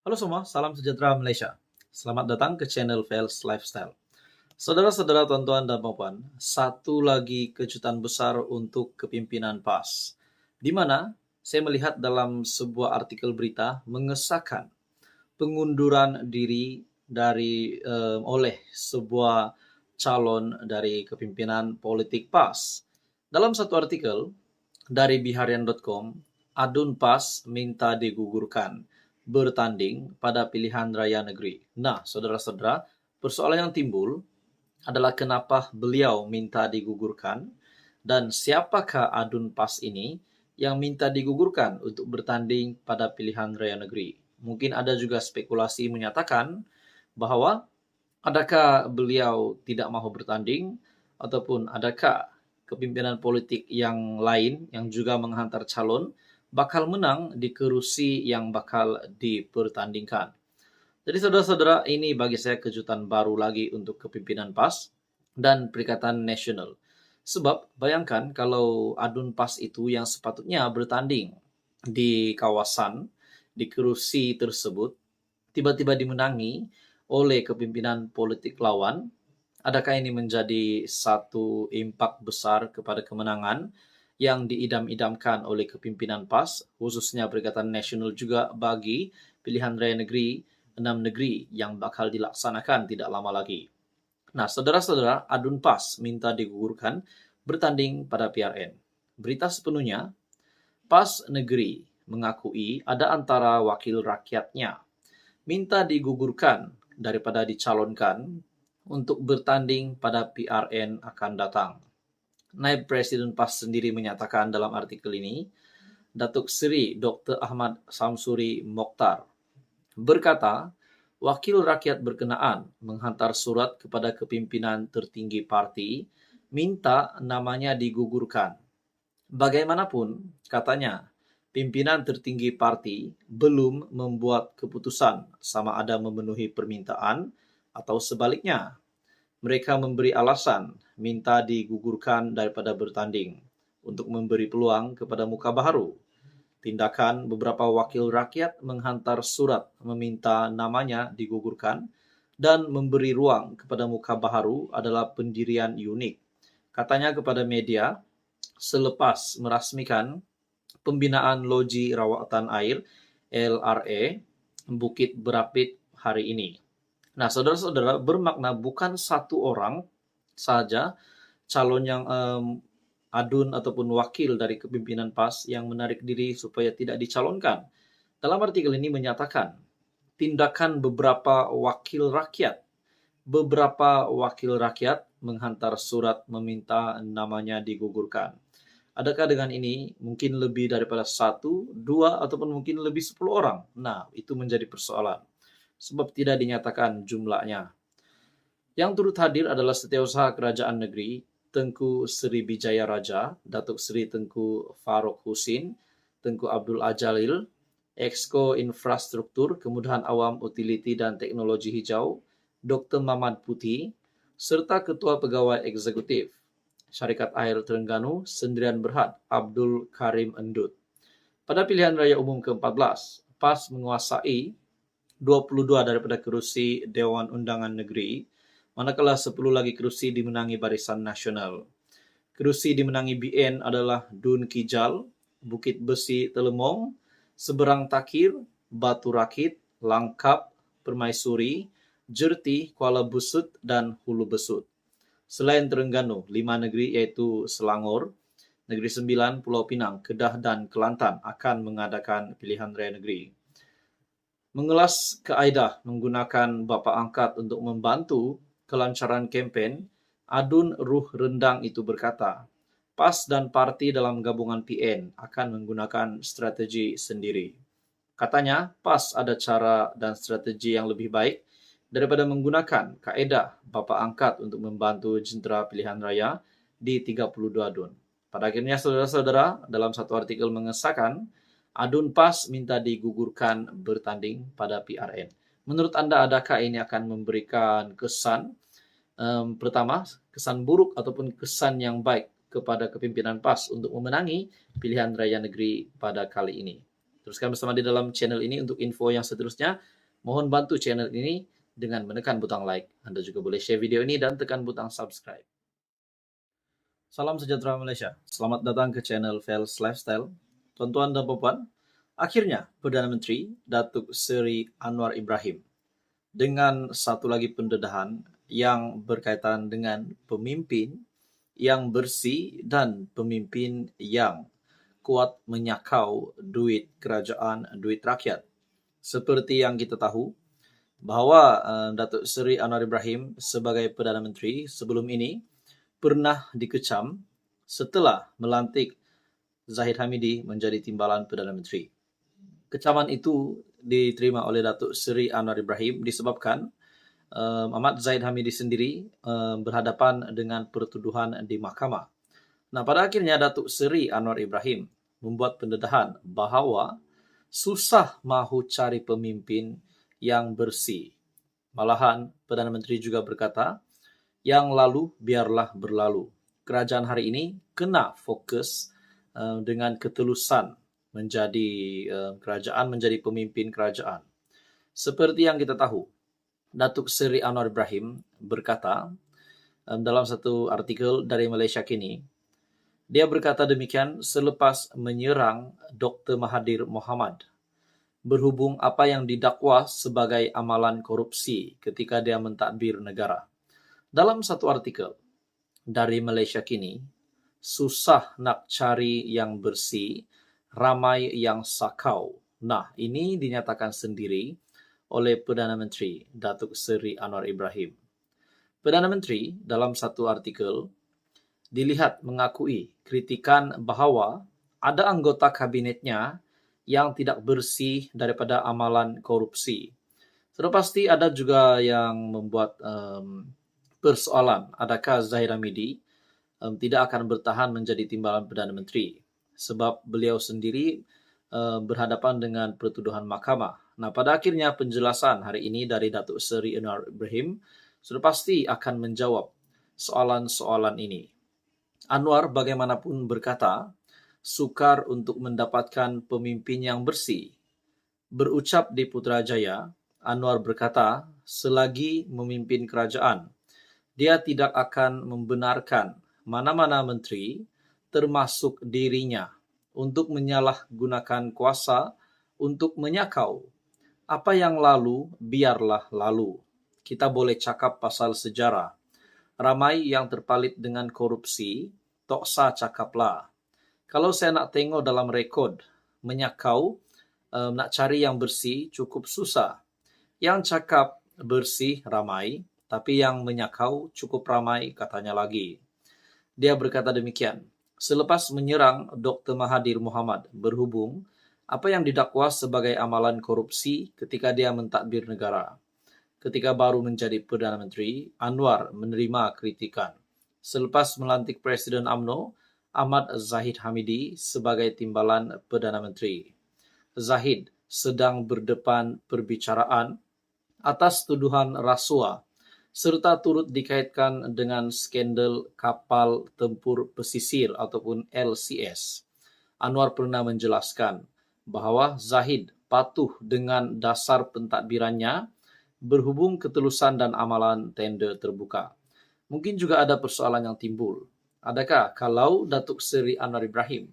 Halo semua, salam sejahtera Malaysia. Selamat datang ke channel Vels Lifestyle. Saudara-saudara, tuan-tuan dan puan, satu lagi kejutan besar untuk kepimpinan PAS, di mana saya melihat dalam sebuah artikel berita mengesahkan pengunduran diri oleh sebuah calon dari kepimpinan politik PAS. Dalam satu artikel dari biharian.com, Adun PAS minta digugurkan bertanding pada pilihan raya negeri. Nah, saudara-saudara, persoalan yang timbul adalah kenapa beliau minta digugurkan dan siapakah Adun PAS ini yang minta digugurkan untuk bertanding pada pilihan raya negeri. Mungkin ada juga spekulasi menyatakan bahwa adakah beliau tidak mau bertanding ataupun adakah kepimpinan politik yang lain yang juga menghantar calon bakal menang di kerusi yang bakal dipertandingkan. Jadi saudara-saudara, ini bagi saya kejutan baru lagi untuk kepimpinan PAS dan Perikatan Nasional. Sebab bayangkan kalau Adun PAS itu yang sepatutnya bertanding di kawasan, di kerusi tersebut, tiba-tiba dimenangi oleh kepimpinan politik lawan, adakah ini menjadi satu impak besar kepada kemenangan yang diidam-idamkan oleh kepimpinan PAS, khususnya Perikatan Nasional juga bagi pilihan raya negeri 6 negeri yang bakal dilaksanakan tidak lama lagi. Nah, saudara-saudara, Adun PAS minta digugurkan bertanding pada PRN. Berita sepenuhnya, PAS negeri mengakui ada antara wakil rakyatnya minta digugurkan daripada dicalonkan untuk bertanding pada PRN akan datang. Naib Presiden PAS sendiri menyatakan dalam artikel ini, Datuk Seri Dr. Ahmad Samsuri Mokhtar berkata, wakil rakyat berkenaan menghantar surat kepada kepimpinan tertinggi parti minta namanya digugurkan. Bagaimanapun, katanya, pimpinan tertinggi parti belum membuat keputusan sama ada memenuhi permintaan atau sebaliknya. Mereka memberi alasan minta digugurkan daripada bertanding untuk memberi peluang kepada muka baru. Tindakan beberapa wakil rakyat menghantar surat meminta namanya digugurkan dan memberi ruang kepada muka baru adalah pendirian unik. Katanya kepada media, selepas merasmikan pembinaan Loji Rawatan Air LRA Bukit Berapit hari ini. Nah, saudara-saudara, bermakna bukan satu orang saja calon yang adun ataupun wakil dari kepimpinan PAS yang menarik diri supaya tidak dicalonkan. Dalam artikel ini menyatakan tindakan beberapa wakil rakyat menghantar surat meminta namanya digugurkan. Adakah dengan ini mungkin lebih daripada 1, 2, ataupun mungkin lebih 10 orang? Nah, itu menjadi persoalan. Sebab tidak dinyatakan jumlahnya. Yang turut hadir adalah Setiausaha Kerajaan Negeri Tengku Seri Bijaya Raja, Datuk Seri Tengku Farouk Husin, Tengku Abdul Ajalil, Exco Infrastruktur, Kemudahan Awam, Utiliti dan Teknologi Hijau, Dr. Mamad Putih, serta Ketua Pegawai Eksekutif Syarikat Air Terengganu Sendirian Berhad Abdul Karim Endut. Pada pilihan raya umum ke-14, PAS menguasai 22 daripada kerusi Dewan Undangan Negeri, manakala 10 lagi kerusi dimenangi Barisan Nasional. Kerusi dimenangi BN adalah Dun Kijal, Bukit Besi Telemong, Seberang Takir, Batu Rakit, Langkap, Permaisuri, Jerti, Kuala Busut, dan Hulu Besut. Selain Terengganu, 5 negeri yaitu Selangor, Negeri Sembilan, Pulau Pinang, Kedah, dan Kelantan akan mengadakan pilihan raya negeri. Mengelas kaedah menggunakan bapa angkat untuk membantu kelancaran kempen, Adun Ruh Rendang itu berkata, PAS dan parti dalam gabungan PN akan menggunakan strategi sendiri. Katanya, PAS ada cara dan strategi yang lebih baik daripada menggunakan kaedah bapa angkat untuk membantu jentera pilihan raya di 32 Dun. Pada akhirnya, saudara-saudara, dalam satu artikel mengesahkan, Adun PAS minta digugurkan bertanding pada PRN. Menurut Anda, adakah ini akan memberikan kesan pertama, kesan buruk ataupun kesan yang baik kepada kepimpinan PAS untuk memenangi pilihan raya negeri pada kali ini? Teruskan bersama di dalam channel ini untuk info yang seterusnya. Mohon bantu channel ini dengan menekan butang like. Anda juga boleh share video ini dan tekan butang subscribe. Salam sejahtera Malaysia. Selamat datang ke channel Fels Lifestyle. Tuan-tuan dan puan, akhirnya Perdana Menteri Datuk Seri Anwar Ibrahim dengan satu lagi pendedahan yang berkaitan dengan pemimpin yang bersih dan pemimpin yang kuat menyakau duit kerajaan, duit rakyat. Seperti yang kita tahu, bahawa Datuk Seri Anwar Ibrahim sebagai Perdana Menteri sebelum ini pernah dikecam setelah melantik Zahid Hamidi menjadi timbalan Perdana Menteri. Kecaman itu diterima oleh Datuk Seri Anwar Ibrahim disebabkan Ahmad Zahid Hamidi sendiri berhadapan dengan pertuduhan di mahkamah. Nah, pada akhirnya Datuk Seri Anwar Ibrahim membuat pendedahan bahawa susah mahu cari pemimpin yang bersih. Malahan, Perdana Menteri juga berkata, yang lalu biarlah berlalu. Kerajaan hari ini kena fokus dengan ketulusan menjadi kerajaan, menjadi pemimpin kerajaan. Seperti yang kita tahu, Datuk Seri Anwar Ibrahim berkata dalam satu artikel dari Malaysia Kini, dia berkata demikian selepas menyerang Dr. Mahathir Mohamad berhubung apa yang didakwa sebagai amalan korupsi ketika dia mentadbir negara. Dalam satu artikel dari Malaysia Kini, susah nak cari yang bersih, ramai yang sakau. Nah, ini dinyatakan sendiri oleh Perdana Menteri Datuk Seri Anwar Ibrahim. Perdana Menteri dalam satu artikel dilihat mengakui kritikan bahawa ada anggota kabinetnya yang tidak bersih daripada amalan korupsi. Sudah pasti ada juga yang membuat persoalan, adakah Zahid Hamidi tidak akan bertahan menjadi timbalan Perdana Menteri sebab beliau sendiri berhadapan dengan pertuduhan mahkamah. Nah, pada akhirnya penjelasan hari ini dari Datuk Seri Anwar Ibrahim sudah pasti akan menjawab soalan-soalan ini. Anwar bagaimanapun berkata, sukar untuk mendapatkan pemimpin yang bersih. Berucap di Putrajaya, Anwar berkata, selagi memimpin kerajaan, dia tidak akan membenarkan mana-mana menteri, termasuk dirinya, untuk menyalahgunakan kuasa untuk menyakau. Apa yang lalu, biarlah lalu. Kita boleh cakap pasal sejarah. Ramai yang terpalit dengan korupsi, toksa cakaplah. Kalau saya nak tengok dalam rekod, menyakau, nak cari yang bersih cukup susah. Yang cakap bersih ramai, tapi yang menyakau cukup ramai katanya lagi. Dia berkata demikian, selepas menyerang Dr. Mahathir Mohamad berhubung apa yang didakwa sebagai amalan korupsi ketika dia mentadbir negara. Ketika baru menjadi Perdana Menteri, Anwar menerima kritikan. Selepas melantik Presiden UMNO, Ahmad Zahid Hamidi sebagai timbalan Perdana Menteri. Zahid sedang berdepan perbicaraan atas tuduhan rasuah serta turut dikaitkan dengan skandal kapal tempur pesisir ataupun LCS. Anwar pernah menjelaskan bahawa Zahid patuh dengan dasar pentadbirannya berhubung ketulusan dan amalan tender terbuka. Mungkin juga ada persoalan yang timbul. Adakah kalau Datuk Seri Anwar Ibrahim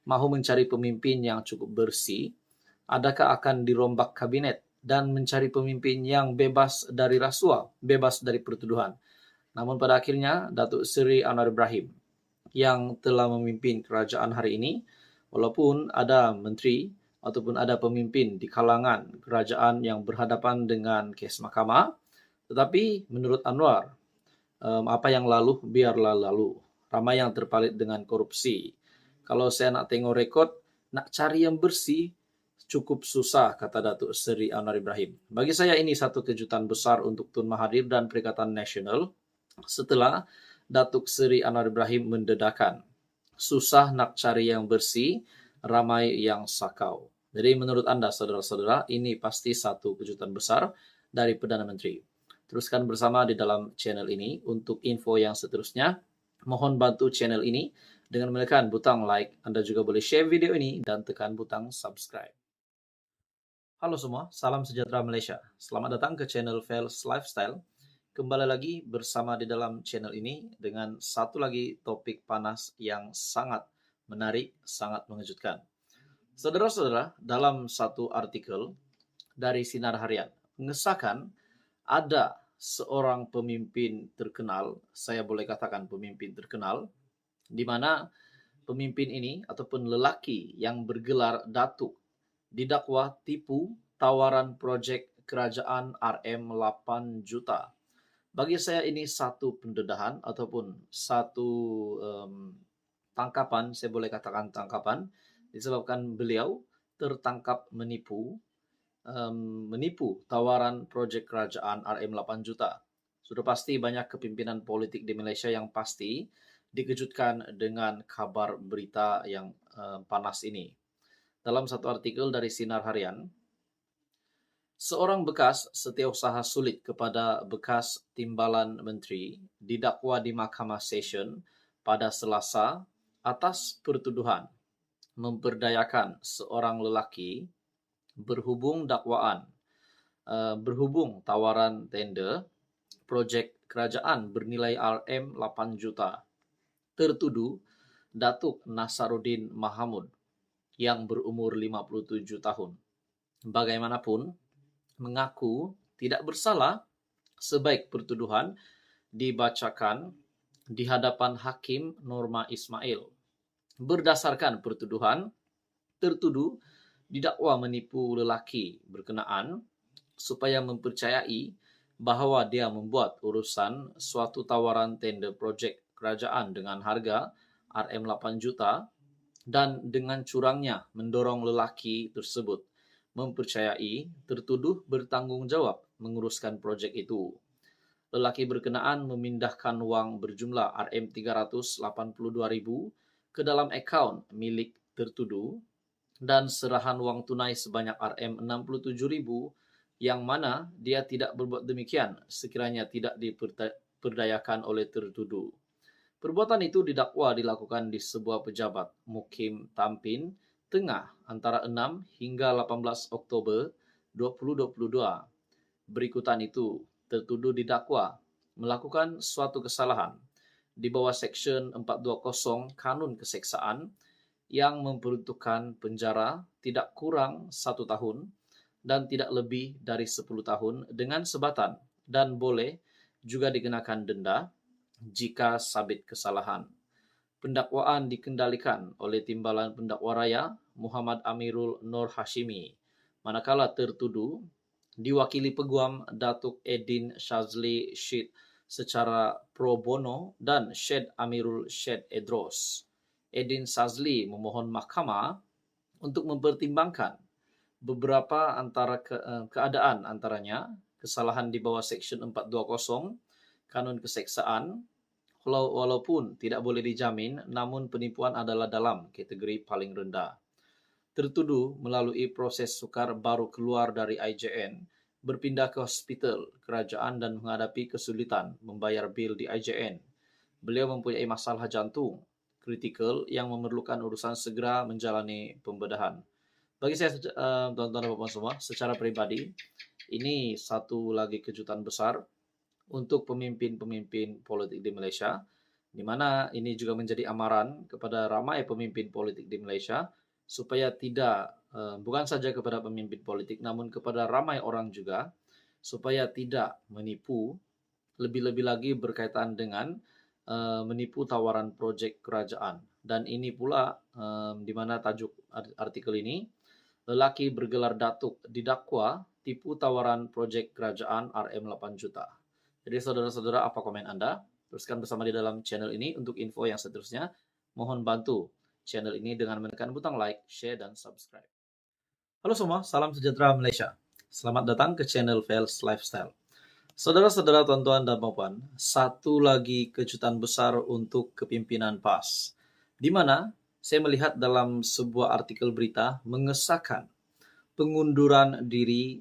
mahu mencari pemimpin yang cukup bersih, adakah akan dirombak kabinet dan mencari pemimpin yang bebas dari rasuah, bebas dari pertuduhan? Namun pada akhirnya, Datuk Seri Anwar Ibrahim yang telah memimpin kerajaan hari ini, walaupun ada menteri ataupun ada pemimpin di kalangan kerajaan yang berhadapan dengan kes mahkamah, tetapi menurut Anwar, apa yang lalu, biarlah lalu. Ramai yang terpalit dengan korupsi. Kalau saya nak tengok rekod, nak cari yang bersih, cukup susah, kata Datuk Seri Anwar Ibrahim. Bagi saya ini satu kejutan besar untuk Tun Mahathir dan Perikatan Nasional setelah Datuk Seri Anwar Ibrahim mendedakan. Susah nak cari yang bersih, ramai yang sakau. Jadi menurut Anda, saudara-saudara, ini pasti satu kejutan besar dari Perdana Menteri. Teruskan bersama di dalam channel ini untuk info yang seterusnya. Mohon bantu channel ini dengan menekan butang like. Anda juga boleh share video ini dan tekan butang subscribe. Halo semua, salam sejahtera Malaysia. Selamat datang ke channel Fels Lifestyle. Kembali lagi bersama di dalam channel ini dengan satu lagi topik panas yang sangat menarik, sangat mengejutkan. Saudara-saudara, dalam satu artikel dari Sinar Harian, mengesahkan ada seorang pemimpin terkenal, saya boleh katakan pemimpin terkenal, di mana pemimpin ini ataupun lelaki yang bergelar Datuk didakwa tipu tawaran proyek kerajaan RM 8 juta. Bagi saya ini satu pendedahan ataupun satu tangkapan, saya boleh katakan tangkapan, disebabkan beliau tertangkap menipu tawaran proyek kerajaan RM 8 juta. Sudah pasti banyak kepimpinan politik di Malaysia yang pasti dikejutkan dengan kabar berita yang panas ini. Dalam satu artikel dari Sinar Harian, seorang bekas setiausaha sulit kepada bekas timbalan menteri didakwa di Mahkamah Session pada Selasa atas pertuduhan memperdayakan seorang lelaki berhubung tawaran tender projek kerajaan bernilai RM 8 juta. Tertuduh Datuk Nasaruddin Mahamud yang berumur 57 tahun. Bagaimanapun, mengaku tidak bersalah sebaik pertuduhan dibacakan di hadapan Hakim Norma Ismail. Berdasarkan pertuduhan, tertuduh didakwa menipu lelaki berkenaan supaya mempercayai bahawa dia membuat urusan suatu tawaran tender projek kerajaan dengan harga RM 8 juta dan dengan curangnya mendorong lelaki tersebut mempercayai tertuduh bertanggungjawab menguruskan projek itu. Lelaki berkenaan memindahkan wang berjumlah RM382,000 ke dalam akaun milik tertuduh dan serahan wang tunai sebanyak RM67,000 yang mana dia tidak berbuat demikian sekiranya tidak diperdayakan oleh tertuduh. Perbuatan itu didakwa dilakukan di sebuah pejabat Mukim Tampin Tengah antara 6 hingga 18 Oktober 2022. Berikutan itu, tertuduh didakwa melakukan suatu kesalahan di bawah Seksyen 420 Kanun Keseksaan yang memperuntukkan penjara tidak kurang 1 tahun dan tidak lebih dari 10 tahun dengan sebatan dan boleh juga dikenakan denda jika sabit kesalahan. Pendakwaan dikendalikan oleh Timbalan Pendakwa Raya Muhammad Amirul Nur Hashimi, manakala tertuduh diwakili Peguam Datuk Edin Shazli Syed secara pro bono dan Syed Amirul Syed Edros. Edin Shazli memohon mahkamah untuk mempertimbangkan beberapa keadaan antaranya kesalahan di bawah Seksyen 420 Kanun Keseksaan, walaupun tidak boleh dijamin, namun penipuan adalah dalam kategori paling rendah. Tertuduh melalui proses sukar baru keluar dari IJN, berpindah ke hospital kerajaan dan menghadapi kesulitan membayar bil di IJN. Beliau mempunyai masalah jantung kritikal yang memerlukan urusan segera menjalani pembedahan. Bagi saya, tuan-tuan dan puan semua, secara pribadi, ini satu lagi kejutan besar untuk pemimpin-pemimpin politik di Malaysia, di mana ini juga menjadi amaran kepada ramai pemimpin politik di Malaysia supaya tidak, bukan saja kepada pemimpin politik, namun kepada ramai orang juga, supaya tidak menipu, lebih-lebih lagi berkaitan dengan menipu tawaran projek kerajaan. Dan ini pula di mana tajuk artikel ini, lelaki bergelar Datuk didakwa tipu tawaran projek kerajaan RM 8 juta. Jadi saudara-saudara, apa komen Anda? Teruskan bersama di dalam channel ini untuk info yang seterusnya. Mohon bantu channel ini dengan menekan butang like, share, dan subscribe. Halo semua, salam sejahtera Malaysia. Selamat datang ke channel Fels Lifestyle. Saudara-saudara, tuan-tuan dan puan, satu lagi kejutan besar untuk kepimpinan PAS, di mana saya melihat dalam sebuah artikel berita mengesahkan pengunduran diri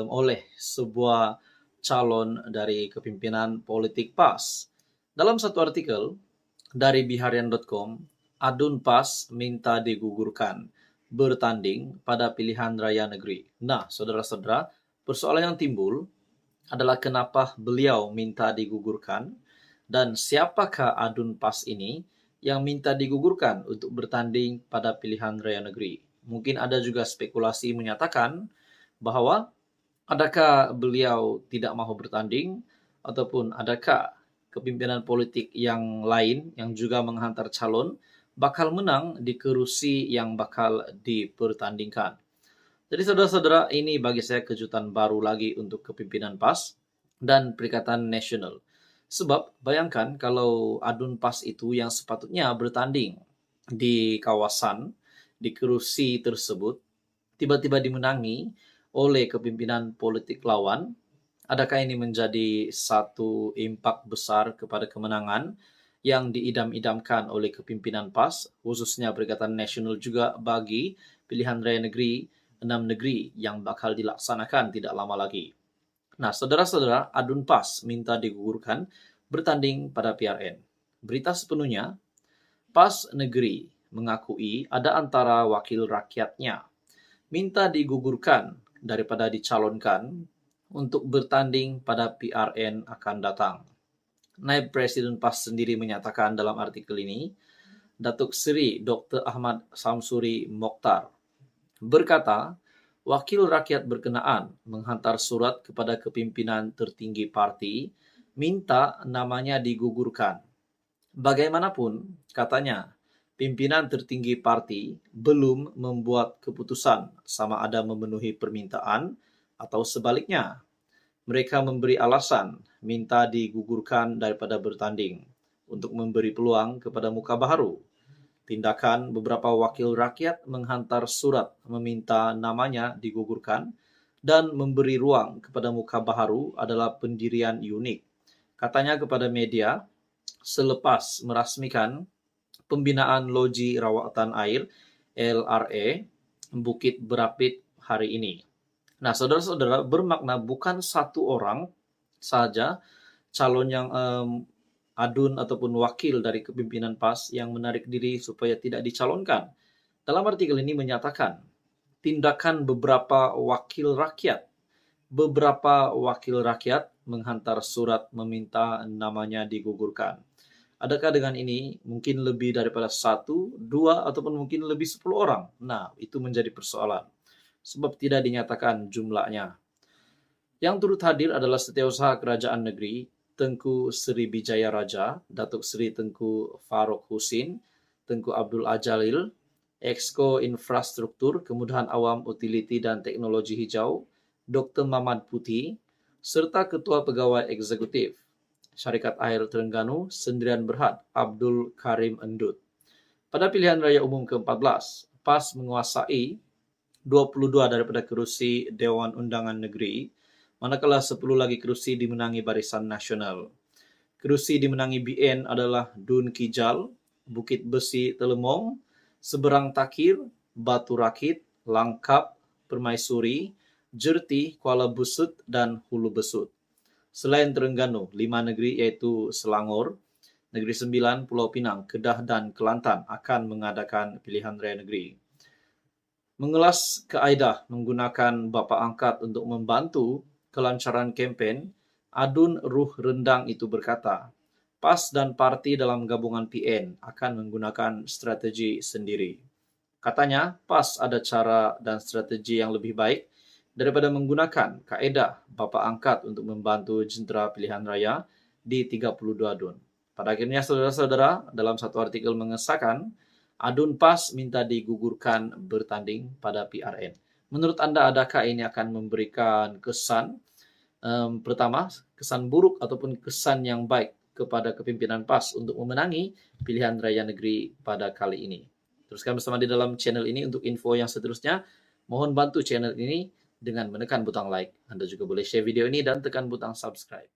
oleh sebuah calon dari kepimpinan politik PAS. Dalam satu artikel dari biharian.com, Adun PAS minta digugurkan. bertanding pada pilihan raya negeri. Nah, saudara-saudara, persoalan yang timbul adalah kenapa beliau minta digugurkan dan siapakah Adun Pas ini yang minta digugurkan untuk bertanding pada pilihan raya negeri. Mungkin ada juga spekulasi menyatakan bahwa adakah beliau tidak mau bertanding ataupun adakah kepimpinan politik yang lain yang juga menghantar calon bakal menang di kerusi yang bakal dipertandingkan. Jadi saudara-saudara, ini bagi saya kejutan baru lagi untuk kepimpinan PAS dan Perikatan Nasional. Sebab bayangkan kalau Adun PAS itu yang sepatutnya bertanding di kawasan, di kerusi tersebut, tiba-tiba dimenangi oleh kepimpinan politik lawan, adakah ini menjadi satu impak besar kepada kemenangan yang diidam-idamkan oleh kepimpinan PAS, khususnya Perikatan Nasional juga bagi pilihan raya negeri 6 negeri yang bakal dilaksanakan tidak lama lagi. Nah, saudara-saudara, Adun PAS minta digugurkan bertanding pada PRN. Berita sepenuhnya, PAS negeri mengakui ada antara wakil rakyatnya minta digugurkan daripada dicalonkan untuk bertanding pada PRN akan datang. Naib Presiden PAS sendiri menyatakan dalam artikel ini, Datuk Seri Dr. Ahmad Samsuri Mokhtar berkata, wakil rakyat berkenaan menghantar surat kepada kepimpinan tertinggi parti minta namanya digugurkan. Bagaimanapun, katanya, pimpinan tertinggi parti belum membuat keputusan sama ada memenuhi permintaan atau sebaliknya. Mereka memberi alasan minta digugurkan daripada bertanding untuk memberi peluang kepada muka baru. Tindakan beberapa wakil rakyat menghantar surat meminta namanya digugurkan dan memberi ruang kepada muka baru adalah pendirian unik. Katanya kepada media, selepas merasmikan pembinaan Loji Rawatan Air LRA Bukit Berapit hari ini. Nah, saudara-saudara, bermakna bukan satu orang saja calon yang adun ataupun wakil dari kepimpinan PAS yang menarik diri supaya tidak dicalonkan. Dalam artikel ini menyatakan tindakan beberapa wakil rakyat menghantar surat meminta namanya digugurkan. Adakah dengan ini mungkin lebih daripada 1, 2, ataupun mungkin lebih 10 orang? Nah, itu menjadi persoalan. Sebab tidak dinyatakan jumlahnya. Yang turut hadir adalah Setiausaha Kerajaan Negeri Tengku Seri Bijaya Raja, Datuk Seri Tengku Farouk Husin, Tengku Abdul Ajalil, Exco Infrastruktur, Kemudahan Awam, Utiliti dan Teknologi Hijau, Dr. Mamad Putih, serta Ketua Pegawai Eksekutif Syarikat Air Terengganu Sendirian Berhad Abdul Karim Endut. Pada pilihan raya umum ke-14, PAS menguasai 22 daripada kerusi Dewan Undangan Negeri, manakala 10 lagi kerusi dimenangi Barisan Nasional. Kerusi dimenangi BN adalah Dun Kijal, Bukit Besi Telemong, Seberang Takir, Batu Rakit, Langkap, Permaisuri, Jerti, Kuala Busut, dan Hulu Besut. Selain Terengganu, 5 negeri yaitu Selangor, Negeri Sembilan, Pulau Pinang, Kedah, dan Kelantan akan mengadakan pilihan raya negeri. Mengelas kaedah menggunakan bapa angkat untuk membantu kelancaran kempen, Adun Ruh Rendang itu berkata, PAS dan parti dalam gabungan PN akan menggunakan strategi sendiri. Katanya, PAS ada cara dan strategi yang lebih baik daripada menggunakan kaedah bapa angkat untuk membantu jentera pilihan raya di 32 DUN. Pada akhirnya, saudara-saudara, dalam satu artikel mengesahkan, Adun PAS minta digugurkan bertanding pada PRN. Menurut Anda, adakah ini akan memberikan kesan pertama, kesan buruk ataupun kesan yang baik kepada kepimpinan PAS untuk memenangi pilihan raya negeri pada kali ini? Teruskan bersama di dalam channel ini untuk info yang seterusnya. Mohon bantu channel ini dengan menekan butang like. Anda juga boleh share video ini dan tekan butang subscribe.